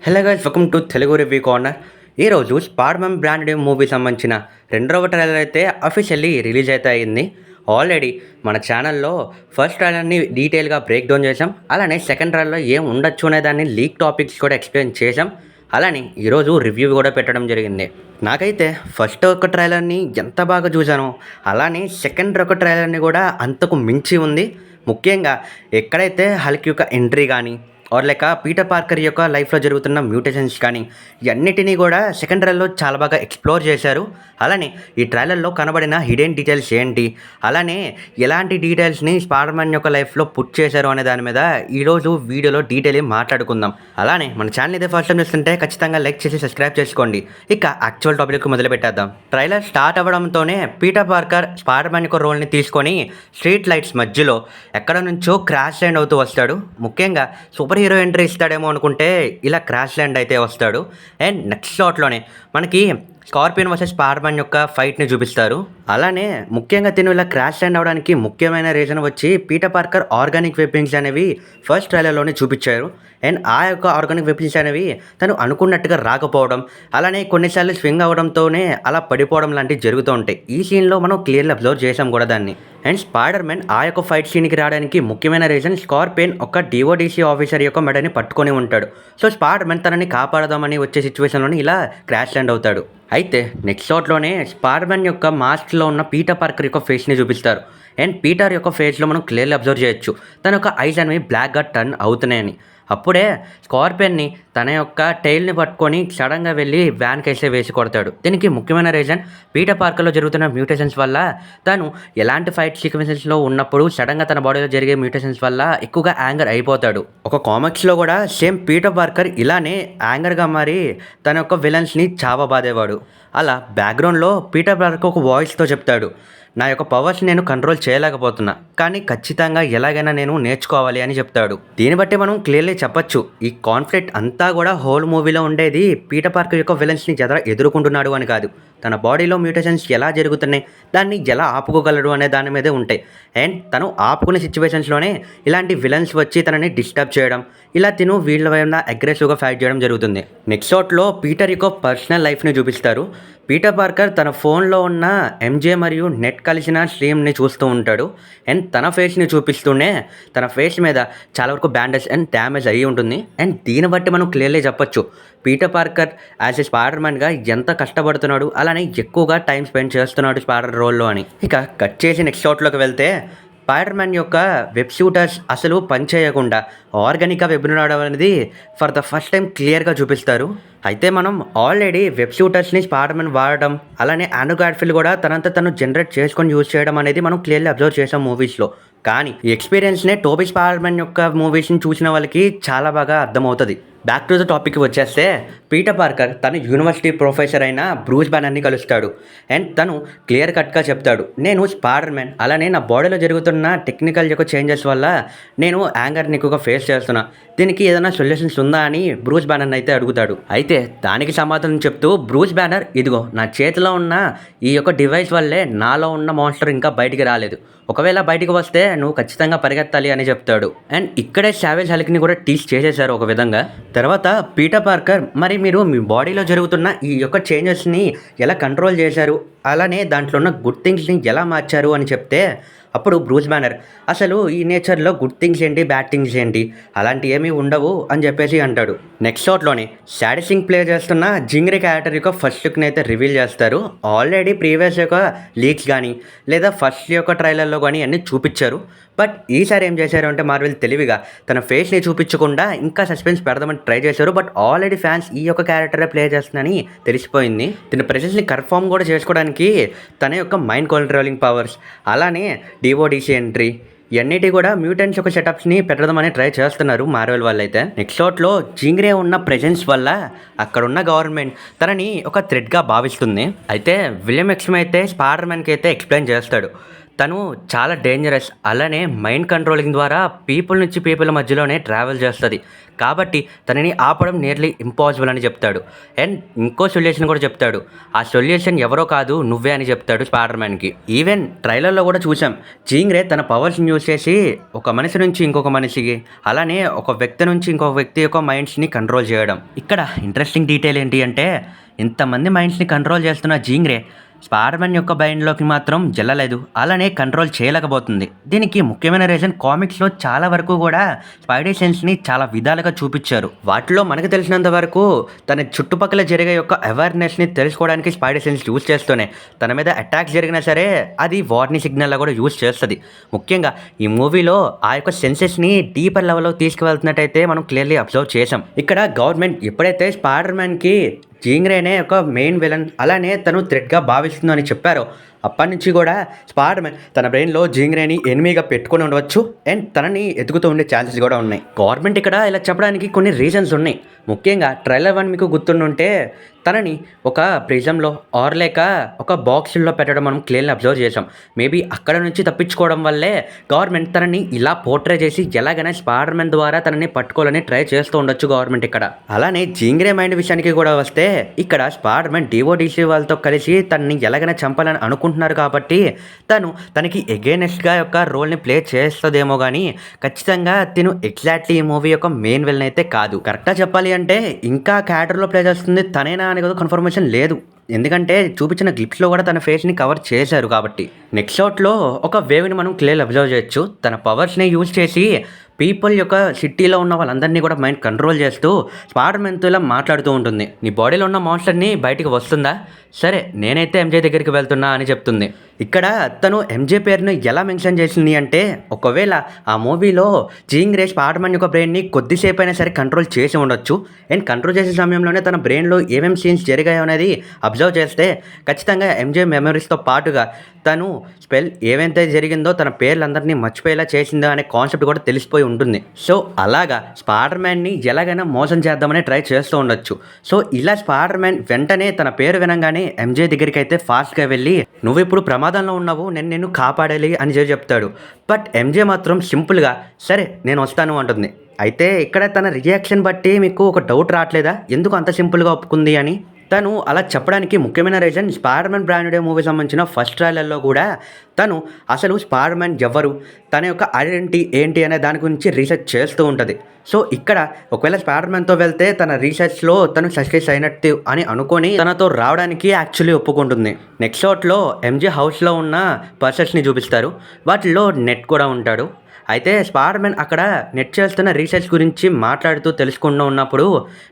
Hello guys, welcome to Telugu review corner. ఈరోజు spider-man brand movie సంబంధించిన రెండవ ట్రైలర్ అయితే అఫీషియల్లీ రిలీజ్ అయితే అయింది. ఆల్రెడీ మన ఛానల్లో ఫస్ట్ ట్రైలర్ని డీటెయిల్గా బ్రేక్ డౌన్ చేసాం. అలానే సెకండ్ ట్రైలర్లో ఏం ఉండొచ్చు అనే దాన్ని లీక్ టాపిక్స్ కూడా ఎక్స్ప్లెయిన్ చేసాం. అలానే ఈరోజు రివ్యూ కూడా పెట్టడం జరిగింది. నాకైతే ఫస్ట్ ఒక ట్రైలర్ని ఎంత బాగా చూసానో అలానే సెకండ్ ఒక ట్రైలర్ని కూడా అంతకు మించి ఉంది. ముఖ్యంగా ఎక్కడైతే హల్క్ యొక్క ఎంట్రీ కానీ లేక పీటర్ పార్కర్ యొక్క లైఫ్లో జరుగుతున్న మ్యూటేషన్స్ కానీ ఇవన్నిటినీ కూడా సెకండ్ ట్రైలర్లో చాలా బాగా ఎక్స్ప్లోర్ చేశారు. అలానే ఈ ట్రైలర్లో కనబడిన హిడెన్ డీటెయిల్స్ ఏంటి, అలానే ఎలాంటి డీటెయిల్స్ని స్పైడర్-మ్యాన్ యొక్క లైఫ్లో పుట్ చేశారు అనే దాని మీద ఈరోజు వీడియోలో డీటెయిల్ మాట్లాడుకుందాం. అలానే మన ఛానల్ అయితే ఫస్ట్ టైం చూస్తుంటే ఖచ్చితంగా లైక్ చేసి సబ్స్క్రైబ్ చేసుకోండి. ఇక యాక్చువల్ టాపిక్ మొదలు పెట్టేద్దాం. ట్రైలర్ స్టార్ట్ అవ్వడంతోనే పీటర్ పార్కర్ స్పైడర్-మ్యాన్ యొక్క రోల్ని తీసుకొని స్ట్రీట్ లైట్స్ మధ్యలో ఎక్కడ నుంచో క్రాష్ ల్యాండ్ అవుతూ వస్తాడు. ముఖ్యంగా సూపర్ హీరో ఎంట్రీ ఇస్తాడేమో అనుకుంటే ఇలా క్రాష్ ల్యాండ్ అయితే వస్తాడు. అండ్ నెక్స్ట్ షాట్లోనే మనకి స్కార్పియన్ వర్సెస్ స్పైడర్-మ్యాన్ యొక్క ఫైట్ని చూపిస్తారు. అలానే ముఖ్యంగా తిను ఇలా క్రాష్ ల్యాండ్ అవడానికి ముఖ్యమైన రీజన్ వచ్చి పీటర్ పార్కర్ ఆర్గానిక్ వెపన్స్ అనేవి ఫస్ట్ ట్రైలర్లోనే చూపించారు. అండ్ ఆ యొక్క ఆర్గానిక్ వెపన్స్ అనేవి తను అనుకున్నట్టుగా రాకపోవడం, అలానే కొన్నిసార్లు స్వింగ్ అవ్వడంతోనే అలా పడిపోవడం లాంటివి జరుగుతూ ఉంటాయి. ఈ సీన్లో మనం క్లియర్లీ అబ్జర్వ్ చేసాం కూడా దాన్ని. అండ్ స్పైడర్-మ్యాన్ ఆ యొక్క ఫైట్ సీన్కి రావడానికి ముఖ్యమైన రీజన్ స్కార్పియన్ ఒక డిఓడిసి ఆఫీసర్ యొక్క మెడని పట్టుకొని ఉంటాడు. సో స్పైడర్-మ్యాన్ తనని కాపాడదామని వచ్చే సిచ్యువేషన్లోనే ఇలా క్రాష్ ల్యాండ్ అవుతాడు. అయితే నెక్స్ట్ షాట్లోనే స్పైడర్-మ్యాన్ యొక్క మాస్క్లో ఉన్న పీటర్ పార్కర్ యొక్క ఫేస్ని చూపిస్తారు. అండ్ పీటర్ యొక్క ఫేస్లో మనం క్లియర్లీ అబ్జర్వ్ చేయొచ్చు తన యొక్క ఐస్ అనేవి బ్లాక్గా టర్న్ అవుతున్నాయని. అప్పుడే స్కార్పియన్ని తన యొక్క టైల్ని పట్టుకొని సడన్గా వెళ్ళి వ్యాన్కి వేసే వేసి కొడతాడు. దీనికి ముఖ్యమైన రీజన్ పీటర్ పార్కర్లో జరుగుతున్న మ్యూటేషన్స్ వల్ల తను ఎలాంటి ఫైట్ సీక్వెన్సెస్లో ఉన్నప్పుడు సడన్గా తన బాడీలో జరిగే మ్యూటేషన్స్ వల్ల ఎక్కువగా యాంగర్ అయిపోతాడు. ఒక కామిక్స్లో కూడా సేమ్ పీటర్ పార్కర్ ఇలానే యాంగర్గా మారి తన యొక్క విలన్స్ని చావబాదేవాడు. అలా బ్యాక్గ్రౌండ్లో పీటర్ పార్కర్ ఒక వాయిస్తో చెప్తాడు, నా యొక్క పవర్స్ నేను కంట్రోల్ చేయలేకపోతున్నా, కానీ ఖచ్చితంగా ఎలాగైనా నేను నేర్చుకోవాలి అని చెప్తాడు. దీన్ని బట్టి మనం క్లియర్లీ చెప్పొచ్చు ఈ కాన్ఫ్లిక్ట్ అంతా కూడా హోల్ మూవీలో ఉండేది పీటర్ పార్కర్ యొక్క విలన్స్ని ఎదుర్కొంటున్నాడు అని కాదు, తన బాడీలో మ్యూటేషన్స్ ఎలా జరుగుతున్నాయి, దాన్ని ఎలా ఆపుకోగలడు అనే దాని మీదే ఉంటాయి. అండ్ తను ఆపుకునే సిచ్యువేషన్స్లోనే ఇలాంటి విలన్స్ వచ్చి తనని డిస్టర్బ్ చేయడం, ఇలా తిను వీళ్ళ వైపు అగ్రెసివ్గా ఫైట్ చేయడం జరుగుతుంది. నెక్స్ట్ షాట్లో పీటర్ యొక్క పర్సనల్ లైఫ్ని చూపిస్తారు. పీటర్ పార్కర్ తన ఫోన్లో ఉన్న ఎంజే మరియు నెట్ కలిసిన స్ట్రీమ్ని చూస్తూ ఉంటాడు. అండ్ తన ఫేస్ని చూపిస్తూనే తన ఫేస్ మీద చాలా వరకు బ్యాండేజ్ అండ్ డ్యామేజ్ అయ్యి ఉంటుంది. అండ్ దీన్ని బట్టి మనం క్లియర్లీ చెప్పొచ్చు పీటర్ పార్కర్ యాజ్ ఎ స్పైడర్-మ్యాన్గా ఎంత కష్టపడుతున్నాడు, అలానే ఎక్కువగా టైం స్పెండ్ చేస్తున్నాడు స్పైడర్ రోల్లో అని. ఇక కట్ చేసి నెక్స్ట్ షాట్లోకి వెళ్తే స్పైడర్-మ్యాన్ యొక్క వెబ్ షూటర్స్ అసలు పనిచేయకుండా ఆర్గానిక్గా వెబ్ రావడం అనేది ఫర్ ద ఫస్ట్ టైం క్లియర్గా చూపిస్తారు. అయితే మనం ఆల్రెడీ వెబ్ షూటర్స్ని స్పైడర్-మ్యాన్ వాడడం, అలానే ఆండ్రూ గార్ఫీల్డ్ కూడా తనంతా తను జనరేట్ చేసుకొని యూజ్ చేయడం అనేది మనం క్లియర్లీ అబ్జర్వ్ చేసాం మూవీస్లో. కానీ ఈ ఎక్స్పీరియన్స్నే టోబీ స్పైడర్-మ్యాన్ యొక్క మూవీస్ని చూసిన వాళ్ళకి చాలా బాగా అర్థమవుతుంది. బ్యాక్ టు ద టాపిక్ వచ్చేస్తే పీటర్ పార్కర్ తను యూనివర్సిటీ ప్రొఫెసర్ అయిన బ్రూస్ బ్యానర్ని కలుస్తాడు. అండ్ తను క్లియర్ కట్గా చెప్తాడు, నేను స్పైడర్-మ్యాన్, అలానే నా బాడీలో జరుగుతున్న టెక్నికల్ యొక్క చేంజెస్ వల్ల నేను యాంగర్ని ఎక్కువగా ఫేస్ చేస్తున్నా, దీనికి ఏదైనా సొల్యూషన్స్ ఉందా అని బ్రూస్ బ్యానర్ని అయితే అడుగుతాడు. అయితే దానికి సమాధానం చెప్తూ బ్రూస్ బ్యానర్, ఇదిగో నా చేతిలో ఉన్న ఈ యొక్క డివైస్ వల్లే నాలో ఉన్న మాన్స్టర్ ఇంకా బయటికి రాలేదు, ఒకవేళ బయటికి వస్తే నువ్వు ఖచ్చితంగా పరిగెత్తాలి అని చెప్తాడు. అండ్ ఇక్కడే సావేజ్ హల్క్ని కూడా టీస్ చేసేశారు ఒక విధంగా. తర్వాత పీటర్ పార్కర్, మరి మీరు మీ బాడీలో జరుగుతున్న ఈ యొక్క చేంజెస్ని ఎలా కంట్రోల్ చేశారు, అలానే దాంట్లో ఉన్న గుడ్ థింగ్స్ని ఎలా మార్చారు అని చెప్తే అప్పుడు బ్రూస్ బ్యానర్, అసలు ఈ నేచర్లో గుడ్ థింగ్స్ ఏంటి, బ్యాడ్ థింగ్స్ ఏంటి, అలాంటి ఏమీ ఉండవు అని చెప్పేసి అంటాడు. నెక్స్ట్ షాట్లోనే శాడీ సింగ్ ప్లే చేస్తున్న జింగ్రీ క్యారెక్టర్ యొక్క ఫస్ట్ లుక్ని అయితే రివీల్ చేస్తారు. ఆల్రెడీ ప్రీవియస్ యొక్క లీక్స్ కానీ లేదా ఫస్ట్ యొక్క ట్రైలర్లో కానీ అన్నీ చూపించారు. బట్ ఈసారి ఏం చేశారు అంటే మార్వెల్ తెలివిగా తన ఫేస్ని చూపించకుండా ఇంకా సస్పెన్స్ పెడదామని ట్రై చేశారు. బట్ ఆల్రెడీ ఫ్యాన్స్ ఈ యొక్క క్యారెక్టరే ప్లే చేస్తుందని తెలిసిపోయింది. తన ప్రెజెన్స్ని కన్ఫర్మ్ కూడా చేసుకోవడానికి తన యొక్క మైండ్ కంట్రోలింగ్ పవర్స్, అలానే డిఓడిసి ఎంట్రీ, ఇవన్నిటి కూడా మ్యూటెంట్స్ యొక్క సెటప్స్ని పెట్టడమని ట్రై చేస్తున్నారు మార్వెల్ వాళ్ళు. అయితే నెక్స్ట్ షాట్లో జింగ్రే ఉన్న ప్రెజెన్స్ వల్ల అక్కడున్న గవర్నమెంట్ తనని ఒక థ్రెట్గా భావిస్తుంది. అయితే విలియం ఎక్స్మ్ అయితే స్పైడర్-మ్యాన్కి అయితే ఎక్స్ప్లెయిన్ చేస్తాడు, తను చాలా డేంజరస్. అలానే మైండ్ కంట్రోలింగ్ ద్వారా పీపుల్ నుంచి పీపుల్ మధ్యలోనే ట్రావెల్ చేస్తది. కాబట్టి తనని ఆపడం నియర్లీ ఇంపాసిబుల్ అని చెప్తాడు. అండ్ ఇంకో సొల్యూషన్ కూడా చెప్తాడు. ఆ సొల్యూషన్ ఎవరో కాదు నువ్వే అని చెప్తాడు స్పైడర్ మ్యాన్‌కి. ఈవెన్ ట్రైలర్‌లో కూడా చూసాం. జీన్ గ్రే తన పవర్స్‌ని యూజ్ చేసి ఒక మనిషి నుంచి ఇంకొక మనిషికి, అలానే ఒక వ్యక్తి నుంచి ఇంకొక వ్యక్తి యొక్క మైండ్స్‌ని కంట్రోల్ చేయడం. ఇక్కడ ఇంట్రెస్టింగ్ డీటెయిల్ ఏంటి అంటే ఇంతమంది మైండ్స్‌ని కంట్రోల్ చేస్తున్న జీన్ గ్రే స్పైడర్ మ్యాన్ యొక్క మైండ్‌లోకి మాత్రం జల్లలేదు. అలానే కంట్రోల్ చేయలేకపోతుంది. దీనికి ముఖ్యమైన రీజన్ కామిక్స్‌లో చాలా వరకు కూడా స్పైడీ సెన్స్‌ని చాలా విధాలుగా చూపిచ్చారు. వాటిలో మనకు తెలిసినంత వరకు తన చుట్టుపక్కల జరిగే యొక్క అవేర్‌నెస్‌ని తెలుసుకోవడానికి స్పైడీ సెన్స్ యూజ్ చేస్తూనే తన మీద అటాక్స్ జరిగినా సరే అది వార్నింగ్ సిగ్నల్‌లా కూడా యూజ్ చేస్తది. ముఖ్యంగా ఈ మూవీలో ఆ యొక్క సెన్సెస్‌ని డీపర్ లెవెల్‌లో తీసుకువెళ్తున్నట్టయితే మనం క్లియర్‌లీ అబ్జర్వ్ చేసాం. ఇక్కడ గవర్నమెంట్ ఎప్పుడైతే స్పైడర్ మ్యాన్‌కి జీన్ గ్రేనే ఒక మెయిన్ విలన్, అలానే తను థ్రెట్‌గా భావిస్తుందని చెప్పారో అప్పటి నుంచి కూడా స్పైడర్ మ్యాన్ తన బ్రెయిన్‌లో జీన్ గ్రేని ఎనిమీగా పెట్టుకొని ఉండవచ్చు. అండ్ తనని ఎతుకుతూ ఉండే ఛాన్సెస్ కూడా ఉన్నాయి. గవర్నమెంట్ ఇక్కడ ఇలా చెప్పడానికి కొన్ని రీజన్స్ ఉన్నాయి. ముఖ్యంగా ట్రైలర్ 1 మీకు గుర్తుండుంటే తనని ఒక ప్రిజంలో ఆర్ లేక ఒక బాక్సుల్లో పెట్టడం మనం క్లియర్‌గా అబ్జర్వ్ చేసాం. మేబీ అక్కడ నుంచి తప్పించుకోవడం వల్లే గవర్నమెంట్ తనని ఇలా పోర్ట్రే చేసి ఎలాగైనా స్పైడర్ మ్యాన్ ద్వారా తనని పట్టుకోవాలని ట్రై చేస్తూ ఉండొచ్చు గవర్నమెంట్ ఇక్కడ. అలానే జీన్ గ్రే మైండ్ విషయానికి కూడా వస్తే ఇక్కడ స్పైడర్ మ్యాన్ డిఓడిసి వాళ్ళతో కలిసి తనని ఎలాగైనా చంపాలని అనుకుంటున్నారు కాబట్టి తనకి ఎగైనెస్ట్‌గా యొక్క రోల్‌ని ప్లే చేస్తదేమో గానీ ఖచ్చితంగా తిను ఎగ్జాక్ట్‌లీ ఈ మూవీ యొక్క మెయిన్ విలన్ అయితే కాదు. కరెక్ట్‌గా చెప్పాలి అంటే ఇంకా క్యారెక్టర్‌లో ప్లే చేస్తుంది తనేనా అని కూడా కన్ఫర్మేషన్ లేదు. ఎందుకంటే చూపించిన క్లిప్స్‌లో కూడా తన ఫేస్‌ని కవర్ చేశారు కాబట్టి. నెక్స్ట్ షాట్‌లో ఒక వేవ్‌ని మనం క్లియర్‌గా అబ్జర్వ్ చేయొచ్చు. తన పవర్స్‌ని యూజ్ చేసి పీపుల్ యొక్క సిటీలో ఉన్న వాళ్ళందరినీ కూడా మైండ్ కంట్రోల్ చేస్తూ స్పైడర్ మ్యాన్‌తో ఇలా మాట్లాడుతూ ఉంటుంది. నీ బాడీలో ఉన్న మాన్స్టర్‌ని బయటికి వస్తుందా? సరే నేనైతే ఎంజే దగ్గరికి వెళ్తున్నా అని చెప్తుంది. ఇక్కడ తను ఎంజే పేరును ఎలా మెన్షన్ చేసింది అంటే ఒకవేళ ఆ మూవీలో జీన్ గ్రే స్పైడర్ మ్యాన్ యొక్క బ్రెయిన్ని కొద్దిసేపు అయినా సరే కంట్రోల్ చేసి ఉండొచ్చు. అండ్ కంట్రోల్ చేసే సమయంలోనే తన బ్రెయిన్‌లో ఏమేమి సీన్స్ జరిగాయో అనేది అబ్జర్వ్ చేస్తే ఖచ్చితంగా ఎంజే మెమరీస్‌తో పాటుగా తను స్పెల్ ఏవైతే జరిగిందో తన పేర్లందరినీ మర్చిపోయేలా చేసిందో అనే కాన్సెప్ట్ కూడా తెలిసిపోయి ఉంటుంది. సో అలాగా స్పైడర్ మ్యాన్ని ఎలాగైనా మోసం చేద్దామని ట్రై చేస్తూ ఉండొచ్చు. సో ఇలా స్పైడర్ మ్యాన్ వెంటనే తన పేరు వినంగానే ఎంజే దగ్గరికి అయితే ఫాస్ట్‌గా వెళ్ళి నువ్వు ఇప్పుడు ప్రమాదంలో ఉన్నావు, నేను నిన్ను కాపాడాలి అని చెప్తాడు. బట్ ఎంజే మాత్రం సింపుల్గా సరే నేను వస్తాను అంటుంది. అయితే ఇక్కడ తన రియాక్షన్ బట్టి మీకు ఒక డౌట్ రావట్లేదా ఎందుకు అంత సింపుల్గా ఒప్పుకుంది అని? తను అలా చెప్పడానికి ముఖ్యమైన reason spider man branded movie సంబంధించిన ఫస్ట్ ట్రైలర్లో కూడా తను అసలు స్పైడర్ మ్యాన్ ఎవరు, తన యొక్క ఐడెంటిటీ ఏంటి అనే దాని గురించి రీసెర్చ్ చేస్తూ ఉంటుంది. సో ఇక్కడ ఒకవేళ స్పైడర్ మ్యాన్తో వెళ్తే తన రీసెర్చ్లో తను సక్సెస్ అయినట్టు అని అనుకొని తనతో రావడానికి యాక్చువల్లీ ఒప్పుకుంటుంది. నెక్స్ట్ షాట్లో ఎంజే హౌస్లో ఉన్న పర్సన్స్ని చూపిస్తారు. వాటిల్లో నెట్ కూడా ఉంటాడు. అయితే స్పైడర్ మ్యాన్ అక్కడ నెట్ చేస్తున్న రీసెర్చ్ గురించి మాట్లాడుతూ తెలుసుకుంటూ ఉన్నప్పుడు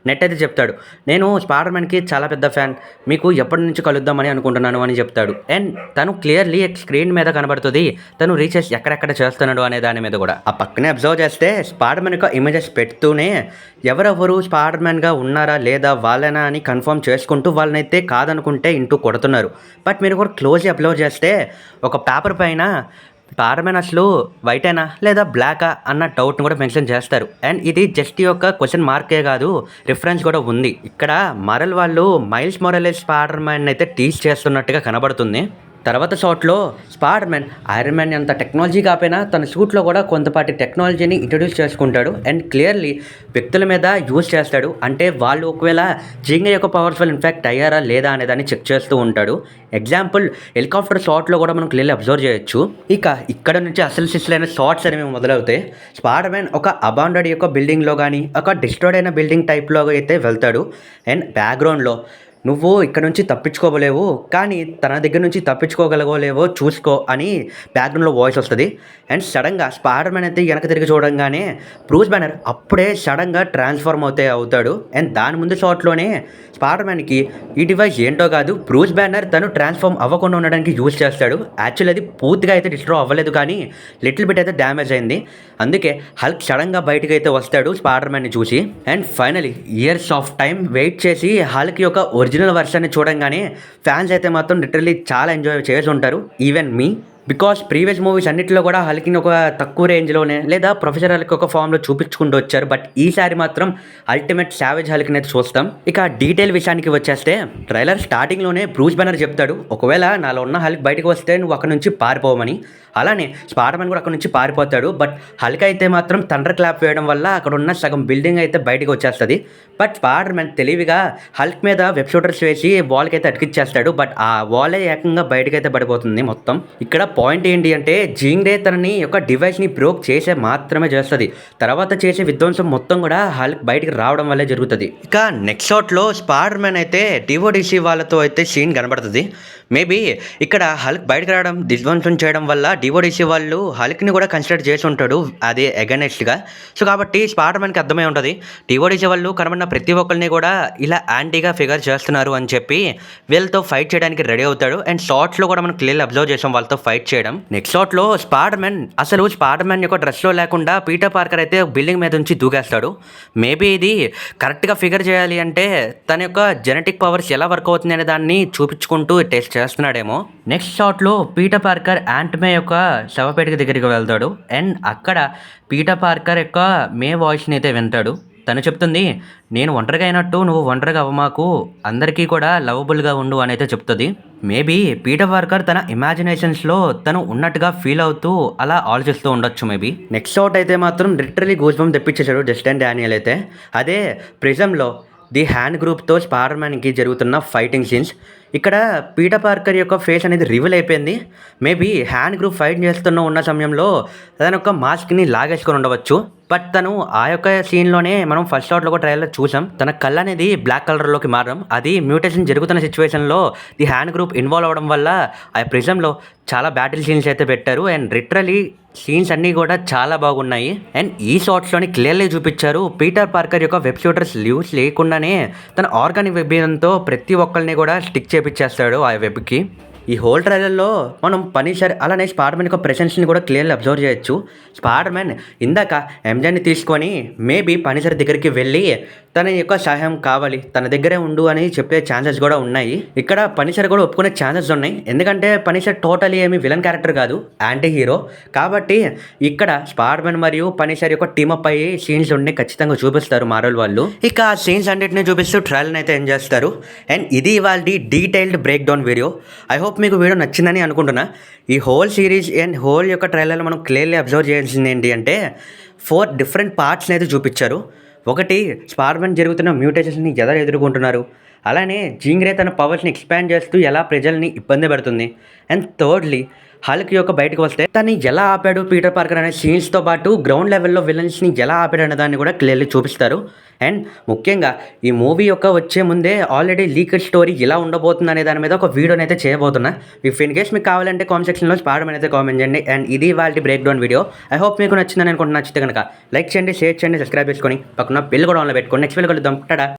నెట్ అయితే చెప్తాడు, నేను స్పైడర్ మ్యాన్కి చాలా పెద్ద ఫ్యాన్, మీకు ఎప్పటి నుంచి కలుద్దామని అనుకుంటున్నాను అని చెప్తాడు. అండ్ తను క్లియర్లీ స్క్రీన్ మీద కనబడుతుంది తను రీసెర్చ్ ఎక్కడెక్కడ చేస్తున్నాడు అనే దాని మీద కూడా. ఆ పక్కనే అబ్జర్వ్ చేస్తే స్పైడర్ మ్యాన్ యొక్క ఇమేజెస్ పెడుతూనే ఎవరెవరు స్పైడర్ మ్యాన్గా ఉన్నారా లేదా వాళ్ళనా అని కన్ఫర్మ్ చేసుకుంటూ వాళ్ళనైతే కాదనుకుంటే ఇంటూ కొడుతున్నారు. బట్ మీరు కూడా క్లోజ్గా అబ్జర్వ్ చేస్తే ఒక పేపర్ పైన స్పైడర్ మ్యాన్ అసలు వైటేనా లేదా బ్లాకా అన్న డౌట్ని కూడా మెన్షన్ చేస్తారు. అండ్ ఇది జస్ట్ యొక్క క్వశ్చన్ మార్కే కాదు, రిఫరెన్స్ కూడా ఉంది. ఇక్కడ మార్వెల్ వాళ్ళు మైల్స్ మొరాలెస్ స్పైడర్ మ్యాన్ అయితే టీజ్ చేస్తున్నట్టుగా కనబడుతుంది. తర్వాత షాట్లో స్పైడర్ మ్యాన్ ఐరన్ మ్యాన్ అంత టెక్నాలజీ కాకపోయినా తన సూట్లో కూడా కొంతపాటి టెక్నాలజీని ఇంట్రడ్యూస్ చేసుకుంటాడు. అండ్ క్లియర్లీ వ్యక్తుల మీద యూజ్ చేస్తాడు. అంటే వాళ్ళు ఒకవేళ జీన్ యొక్క పవర్ఫుల్ ఇన్ఫాక్ట్ అయ్యారా లేదా అనే దాన్ని చెక్ చేస్తూ ఉంటాడు. ఎగ్జాంపుల్ హెలికాప్టర్ షాట్లో కూడా మనం క్లియర్లీ అబ్జర్వ్ చేయొచ్చు. ఇక ఇక్కడ నుంచి అసలు సిస్లైన షార్ట్స్ అనేవి మొదలవుతాయి. స్పైడర్ మ్యాన్ ఒక అబాండెడ్ యొక్క బిల్డింగ్లో కానీ ఒక డిస్ట్రాయిడ్ అయిన బిల్డింగ్ టైప్లో అయితే వెళ్తాడు. అండ్ బ్యాక్గ్రౌండ్లో నువ్వు ఇక్కడ నుంచి తప్పించుకోలేవు, కానీ తన దగ్గర నుంచి తప్పించుకోగలగోలేవో చూసుకో అని బ్యాక్గ్రౌండ్లో వాయిస్ వస్తుంది. అండ్ సడన్గా స్పైడర్ మ్యాన్ అయితే వెనక తిరిగి చూడంగానే బ్రూస్ బ్యానర్ అప్పుడే సడన్గా ట్రాన్స్ఫార్మ్ అవుతాడు. అండ్ దాని ముందు షాట్లోనే స్పైడర్ మ్యాన్కి ఈ డివైస్ ఏంటో కాదు బ్రూస్ బ్యానర్ తను ట్రాన్స్ఫార్మ్ అవ్వకుండా ఉండడానికి యూజ్ చేస్తాడు. యాక్చువల్లీ అది పూర్తిగా అయితే డిస్ట్రో అవ్వలేదు, కానీ లిటిల్ బిట్ అయితే డ్యామేజ్ అయింది. అందుకే హల్క్ సడన్గా బయటకు అయితే వస్తాడు స్పైడర్ మ్యాన్ని చూసి. And finally years of time wait చేసి హల్క్ యొక్క ఒరిజినల్ వర్షన్ని చూడంగానే ఫ్యాన్స్ అయితే మాత్రం లిటరల్లీ చాలా ఎంజాయ్ చేసి ఉంటారు, even me. Because previous movies అన్నిటిలో కూడా హల్క్ని ఒక తక్కువ రేంజ్లోనే లేదా ప్రొఫెసర్ హల్క్ ఒక ఫామ్లో చూపించుకుంటూ వచ్చారు. బట్ ఈసారి మాత్రం అల్టిమేట్ సావేజ్ హల్క్ని అయితే చూస్తాం. ఇక డీటెయిల్ విషయానికి వచ్చేస్తే ట్రైలర్ స్టార్టింగ్లోనే బ్రూస్ బ్యానర్ చెప్తాడు, ఒకవేళ నాలో ఉన్న హల్క్ బయటకు వస్తే నువ్వు అక్కడ నుంచి పారిపోవమని. అలానే స్పైడర్-మ్యాన్ కూడా అక్కడ నుంచి పారిపోతాడు. బట్ హల్క్ అయితే మాత్రం థండర్ క్లాప్ వేయడం వల్ల అక్కడ ఉన్న సగం బిల్డింగ్ అయితే బయటకు వచ్చేస్తుంది. బట్ స్పైడర్-మ్యాన్ తెలివిగా హల్క్ మీద వెబ్ షూటర్స్ వేసి వాల్కి అయితే అతికిచ్చేస్తాడు. బట్ ఆ వాలే ఏకంగా బయటకైతే పడిపోతుంది మొత్తం. ఇక్కడ పాయింట్ ఏంటి అంటే జీంగ్ రే తనని యొక్క డివైస్ని బ్రోక్ చేసే మాత్రమే చేస్తుంది. తర్వాత చేసే విధ్వంసం మొత్తం కూడా హల్క్ బయటికి రావడం వల్లే జరుగుతుంది. ఇక నెక్స్ట్ షాట్లో స్పైడర్-మ్యాన్ అయితే డివోడిసి వాళ్ళతో అయితే సీన్ కనబడుతుంది. మేబీ ఇక్కడ హల్క్ బయటకు రావడం విధ్వంసం చేయడం వల్ల డివోడిసి వాళ్ళు హల్క్ని కూడా కన్సిడర్ చేసి ఉంటాడు అదే అగెనెస్ట్గా. సో కాబట్టి స్పైడర్-మ్యాన్కి అర్థమై ఉంటుంది డివోడిసి వాళ్ళు కనబడిన ప్రతి ఒక్కరిని కూడా ఇలా యాంటీగా ఫిగర్ చేస్తున్నారు అని చెప్పి వీళ్ళతో ఫైట్ చేయడానికి రెడీ అవుతాడు. అండ్ షార్ట్స్లో కూడా మనం క్లియర్లీ అబ్జర్వ్ చేసాం వాళ్ళతో ఫైట్ చేయడం. నెక్స్ట్ షాట్లో స్పైడర్-మ్యాన్ యొక్క డ్రెస్లో లేకుండా పీటర్ పార్కర్ అయితే బిల్డింగ్ మీద నుంచి దూకేస్తాడు. మేబీ ఇది కరెక్ట్గా ఫిగర్ చేయాలి అంటే తన యొక్క జెనెటిక్ పవర్స్ ఎలా వర్క్ అవుతుంది అనే దాన్ని చూపించుకుంటూ టెస్ట్ చేస్తున్నాడేమో. నెక్స్ట్ షాట్లో పీటర్ పార్కర్ యాంట్మే యొక్క శవపేటిక దగ్గరికి వెళ్తాడు. అండ్ అక్కడ పీటర్ పార్కర్ యొక్క మే వాయిస్ని అయితే వింటాడు. తను చెప్తుంది, నేను ఒంటరిగా అయినట్టు నువ్వు ఒంటరిగా అవ్వమాకు, అందరికీ కూడా లవబుల్గా ఉండు అని అయితే చెప్తుంది. మేబీ పీటర్ పార్కర్ తన ఇమాజినేషన్స్లో తను ఉన్నట్టుగా ఫీల్ అవుతూ అలా ఆలోచిస్తూ ఉండొచ్చు మేబీ. నెక్స్ట్ షాట్ అయితే మాత్రం లిటరలీ గూస్ బంప్ తెప్పించేశాడు జస్టిన్ డానియల్ అయితే. అదే ప్రిజంలో ది హ్యాండ్ గ్రూప్తో స్పైడర్-మ్యాన్కి జరుగుతున్న ఫైటింగ్ సీన్స్. ఇక్కడ పీటర్ పార్కర్ యొక్క ఫేస్ అనేది రివీల్ అయిపోయింది. మేబీ హ్యాండ్ గ్రూప్ ఫైట్ ఉన్న సమయంలో తన యొక్క మాస్క్ని లాగేసుకొని ఉండవచ్చు. బట్ తను ఆ యొక్క సీన్లోనే మనం ఫస్ట్ షాట్లో కూడా ట్రైలర్ చూసాం, తన కళ్ళు అనేది బ్లాక్ కలర్లోకి మారడం. అది మ్యూటేషన్ జరుగుతున్న సిచ్యువేషన్లో ది హ్యాండ్ గ్రూప్ ఇన్వాల్వ్ అవ్వడం వల్ల ఆ ప్రిజంలో చాలా బ్యాటిల్ సీన్స్ అయితే పెట్టారు. అండ్ లిటరలీ సీన్స్ అన్నీ కూడా చాలా బాగున్నాయి. అండ్ ఈ షాట్స్లోని క్లియర్లీ చూపించారు పీటర్ పార్కర్ యొక్క వెబ్ షూటర్స్ లీవ్స్ లేకుండానే తన ఆర్గానిక్ వెబ్బినంతో ప్రతి ఒక్కరిని కూడా స్టిక్ చేపించేస్తాడు ఆ వెబ్కి. ఈ హోల్ ట్రైలర్లో మనం పనిషర్ అలానే స్పైడర్-మ్యాన్ యొక్క ప్రెసెన్స్ని కూడా క్లియర్లీ అబ్జర్వ్ చేయొచ్చు. స్పైడర్-మ్యాన్ ఇందాక ఎంజేని తీసుకొని మేబీ పనిషర్ దగ్గరికి వెళ్ళి తన యొక్క సహాయం కావాలి, తన దగ్గరే ఉండు అని చెప్పే ఛాన్సెస్ కూడా ఉన్నాయి. ఇక్కడ పనిషర్ కూడా ఒప్పుకునే ఛాన్సెస్ ఉన్నాయి. ఎందుకంటే పనిషర్ టోటలీ ఏమి విలన్ క్యారెక్టర్ కాదు, యాంటీ హీరో. కాబట్టి ఇక్కడ స్పైడర్-మ్యాన్ మరియు పనిషర్ యొక్క టీమప్ అయ్యి సీన్స్ ఉండి ఖచ్చితంగా చూపిస్తారు మార్వెల్ వాళ్ళు. ఇక ఆ సీన్స్ అన్నింటినీ చూపిస్తూ ట్రైలర్ని అయితే ఎంజాయ్ చేస్తారు. అండ్ ఇది ఇవాళ detailed break down video. I hope మీకు వీడియో నచ్చిందని అనుకుంటున్నా. ఈ హోల్ సిరీస్ అండ్ హోల్ యొక్క ట్రైలర్లో మనం క్లియర్లీ అబ్జర్వ్ చేయాల్సింది ఏంటి అంటే 4 డిఫరెంట్ పార్ట్స్ని అయితే చూపించారు. ఒకటి స్పైడర్-మ్యాన్ జరుగుతున్న మ్యూటేషన్స్ని ఎలా ఎదుర్కొంటున్నారు, అలానే జీంగ్ రే తన పవర్స్ని ఎక్స్పాండ్ చేస్తూ ఎలా ప్రజల్ని ఇబ్బంది పెడుతుంది. అండ్ థర్డ్లీ హల్క్ యొక్క బయటకు వస్తే తను ఎలా ఆపాడు పీటర్ పార్కర్ అనే సీన్స్తో పాటు గ్రౌండ్ లెవెల్లో విలన్స్ని ఎలా ఆపాడు అనే దాన్ని కూడా క్లియర్లీ చూపిస్తారు. అండ్ ముఖ్యంగా ఈ మూవీ యొక్క వచ్చే ముందే ఆల్రెడీ లీక్డ్ స్టోరీ ఎలా ఉండబోతుంది అనే దాని మీద ఒక వీడియోని అయితే చేయబోతున్నా. ఇఫ్ ఇన్ కేస్ మీకు కావాలంటే కామెంట్ సెక్షన్లో స్పైడర్-మ్యాన్ అయితే కామెంట్ చేయండి. అండ్ ఇది వాళ్ళ break down video. I hope మీకు నచ్చిందని అనుకుంటున్నా. నచ్చితే కనుక లైక్ చేయండి, షేర్ చేయండి, సబ్స్క్రైబ్ చేసుకొని పక్కన బెల్ కూడా ఆన్లో పెట్టుకోండి. నెక్స్ట్ వీడియో కలుద్దాం. టాటా.